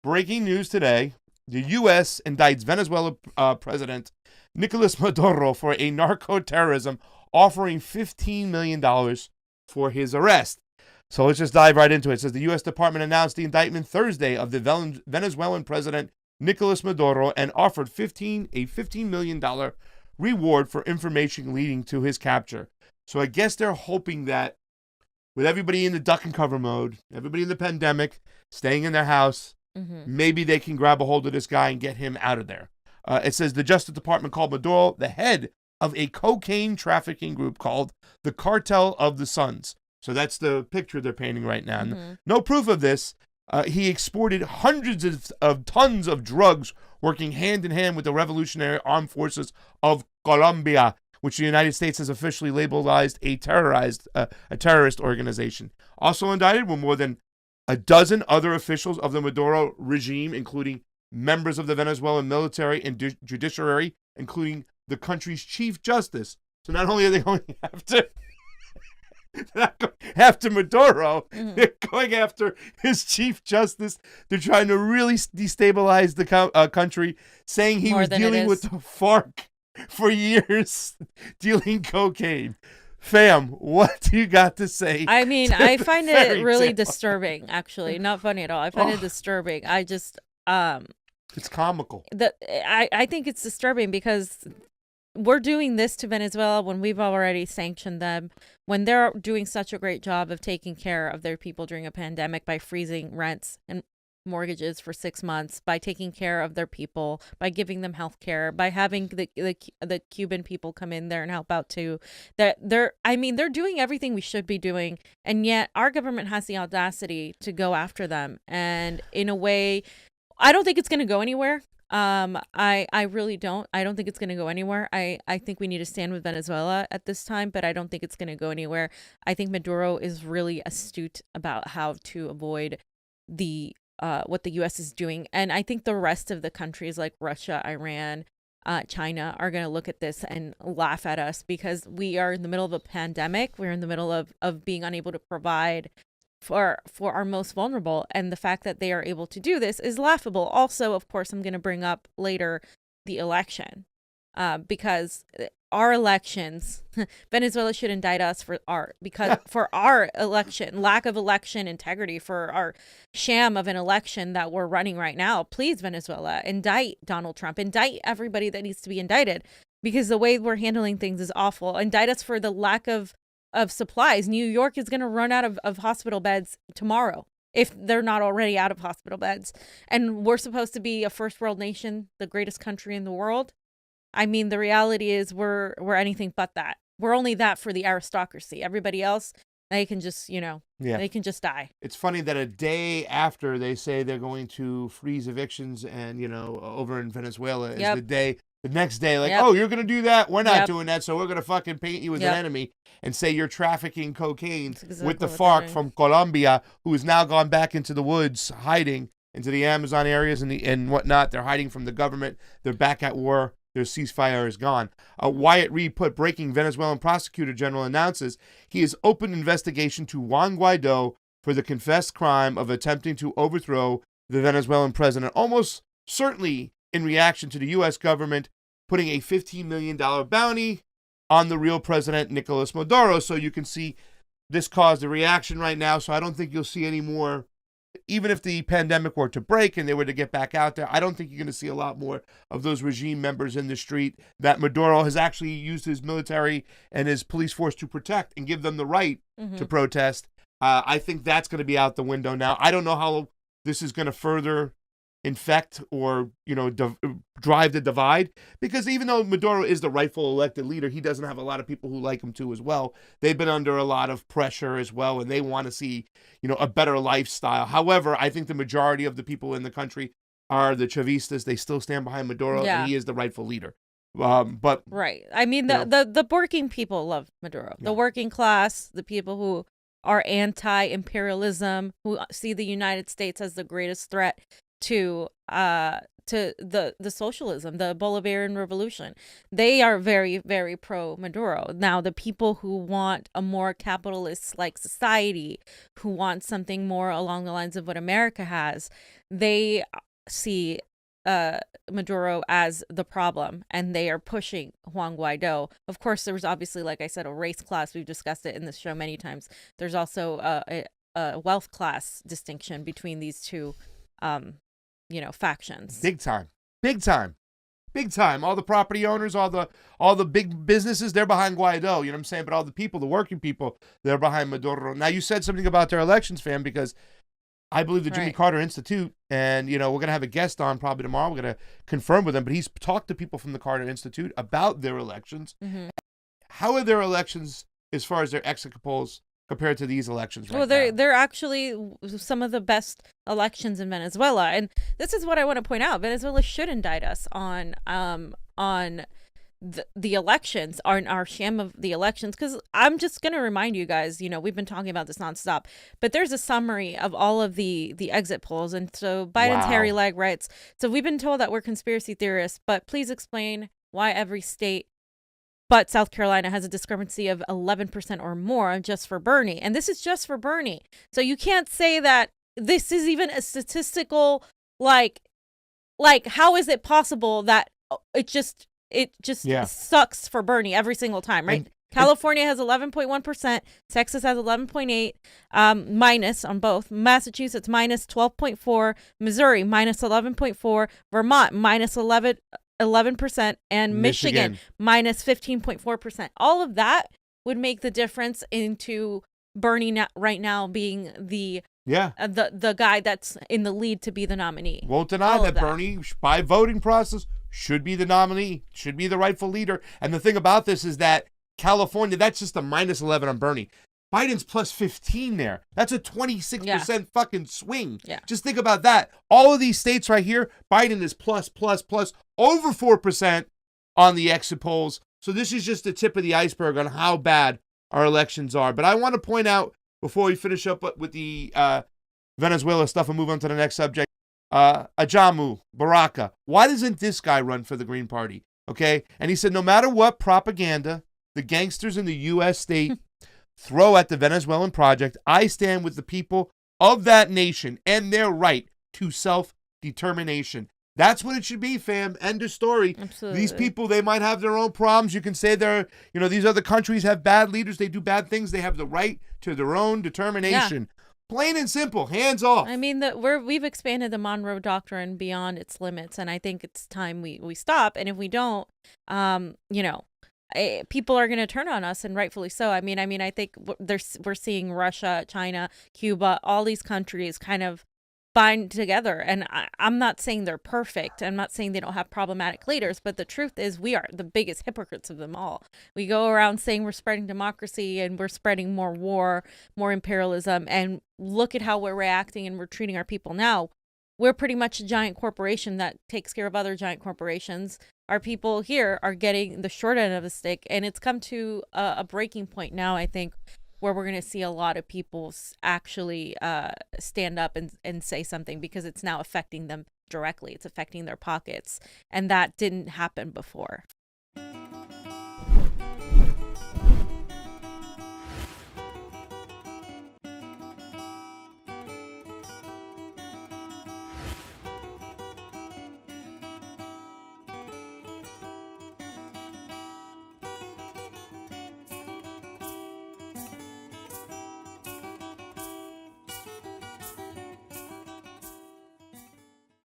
breaking news today. The U.S. indicts Venezuela President Nicolas Maduro for a narcoterrorism, offering $15 million for his arrest. So let's just dive right into it. It says the U.S. Department announced the indictment Thursday of the Venezuelan President Nicolas Maduro and offered a $15 million reward for information leading to his capture. So I guess they're hoping that with everybody in the duck and cover mode, everybody in the pandemic, staying in their house, maybe they can grab a hold of this guy and get him out of there. It says the Justice Department called Maduro the head of a cocaine trafficking group called the Cartel of the Suns. So that's the picture they're painting right now. No proof of this. He exported hundreds of tons of drugs working hand in hand with the Revolutionary Armed Forces of Colombia, which the United States has officially labeled a terrorist organization. Also indicted were more than a dozen other officials of the Maduro regime, including members of the Venezuelan military and judiciary, including the country's chief justice. So not only are they going after Maduro, they're going after his chief justice. They're trying to really destabilize the country, saying he was dealing with the FARC for years, dealing cocaine. Fam, what do you got to say? I mean, I find it really disturbing, actually. Not funny at all. I find it disturbing. I just... it's comical. I think it's disturbing because we're doing this to Venezuela when we've already sanctioned them, when they're doing such a great job of taking care of their people during a pandemic by freezing rents and mortgages for 6 months, by taking care of their people, by giving them health care, by having the Cuban people come in there and help out too. They're doing everything we should be doing, and yet our government has the audacity to go after them. And in a way, I don't think it's going to go anywhere. I really don't. I don't think it's going to go anywhere. I think we need to stand with Venezuela at this time, but I don't think it's going to go anywhere. I think Maduro is really astute about how to avoid what the U.S. is doing. And I think the rest of the countries like Russia, Iran, China are going to look at this and laugh at us because we are in the middle of a pandemic. We're in the middle of being unable to provide for our most vulnerable. And the fact that they are able to do this is laughable. Also, of course, I'm going to bring up later the election because our elections, Venezuela should indict us for our election, lack of election integrity, for our sham of an election that we're running right now. Please, Venezuela, indict Donald Trump, indict everybody that needs to be indicted, because the way we're handling things is awful. Indict us for the lack of supplies. New York is going to run out of hospital beds tomorrow, if they're not already out of hospital beds. And we're supposed to be a first world nation, the greatest country in the world. I mean, the reality is we're anything but that. We're only that for the aristocracy. Everybody else, they can just, they can just die. It's funny that a day after they say they're going to freeze evictions and, over in Venezuela is the next day, like, oh, you're going to do that? We're not doing that, so we're going to fucking paint you as an enemy and say you're trafficking cocaine with the FARC from Colombia, who has now gone back into the woods, hiding into the Amazon areas and whatnot. They're hiding from the government. They're back at war. Their ceasefire is gone. Wyatt Reed put, breaking: Venezuelan prosecutor general announces he has opened investigation to Juan Guaido for the confessed crime of attempting to overthrow the Venezuelan president, almost certainly in reaction to the U.S. government putting a $15 million bounty on the real president, Nicolas Maduro. So you can see this caused a reaction right now. So I don't think you'll see any more. Even if the pandemic were to break and they were to get back out there, I don't think you're going to see a lot more of those regime members in the street that Maduro has actually used his military and his police force to protect and give them the right to protest. I think that's going to be out the window now. I don't know how this is going to further infect or, drive the divide, because even though Maduro is the rightful elected leader, he doesn't have a lot of people who like him too as well. They've been under a lot of pressure as well, and they want to see, a better lifestyle. However, I think the majority of the people in the country are the Chavistas. They still stand behind Maduro, and he is the rightful leader. But right. I mean, the working people love Maduro. The working class, the people who are anti-imperialism, who see the United States as the greatest threat to to the socialism, the Bolivarian revolution. They are very, very pro Maduro. Now, the people who want a more capitalist like society, who want something more along the lines of what America has, they see Maduro as the problem, and they are pushing Juan Guaido. Of course, there was obviously, like I said, a race class. We've discussed it in this show many times. There's also a wealth class distinction between these two, factions. Big time, big time, big time. All the property owners, all the big businesses, they're behind Guaido. You know what I'm saying? But all the people, the working people, they're behind Maduro. Now, you said something about their elections, fam, because I believe the Jimmy Carter Institute, and, we're going to have a guest on probably tomorrow. We're going to confirm with him, but he's talked to people from the Carter Institute about their elections. Mm-hmm. How are their elections as far as their exit polls compared to these elections right now? They're actually some of the best elections in Venezuela. And this is what I want to point out. Venezuela should indict us on the elections, our sham of the elections, because I'm just going to remind you guys, we've been talking about this nonstop, but there's a summary of all of the exit polls. And so Biden's Harry Leg writes, so we've been told that we're conspiracy theorists, but please explain why every state but South Carolina has a discrepancy of 11% or more just for Bernie. And this is just for Bernie. So you can't say that this is even a statistical, like how is it possible that it just sucks for Bernie every single time, right? And California has 11.1%, Texas has 11.8, minus on both, Massachusetts minus 12.4, Missouri minus 11.4, Vermont minus 11%, and Michigan minus 15.4%. All of that would make the difference into Bernie right now being the guy that's in the lead to be the nominee. Won't deny that Bernie, by voting process, should be the nominee, should be the rightful leader. And the thing about this is that California, that's just a minus 11 on Bernie. Biden's plus 15 there. That's a 26% fucking swing. Yeah. Just think about that. All of these states right here, Biden is plus over 4% on the exit polls. So this is just the tip of the iceberg on how bad our elections are. But I want to point out, before we finish up with the Venezuela stuff and move on to the next subject, Ajamu Baraka, why doesn't this guy run for the Green Party? Okay? And he said, no matter what propaganda the gangsters in the U.S. state throw at the Venezuelan project, I stand with the people of that nation and their right to self-determination. That's what it should be, fam. End of story. Absolutely. These people, they might have their own problems. You can say these other countries have bad leaders. They do bad things. They have the right to their own determination. Yeah. Plain and simple, hands off. I mean, we've expanded the Monroe Doctrine beyond its limits, and I think it's time we stop. And if we don't, people are going to turn on us, and rightfully so. I mean, I think we're seeing Russia, China, Cuba, all these countries kind of bind together. And I'm not saying they're perfect. I'm not saying they don't have problematic leaders, but the truth is we are the biggest hypocrites of them all. We go around saying we're spreading democracy and we're spreading more war, more imperialism, and look at how we're reacting and we're treating our people now. We're pretty much a giant corporation that takes care of other giant corporations. Our people here are getting the short end of the stick, and it's come to a breaking point now, I think, where we're going to see a lot of people actually stand up and say something, because it's now affecting them directly. It's affecting their pockets. And that didn't happen before.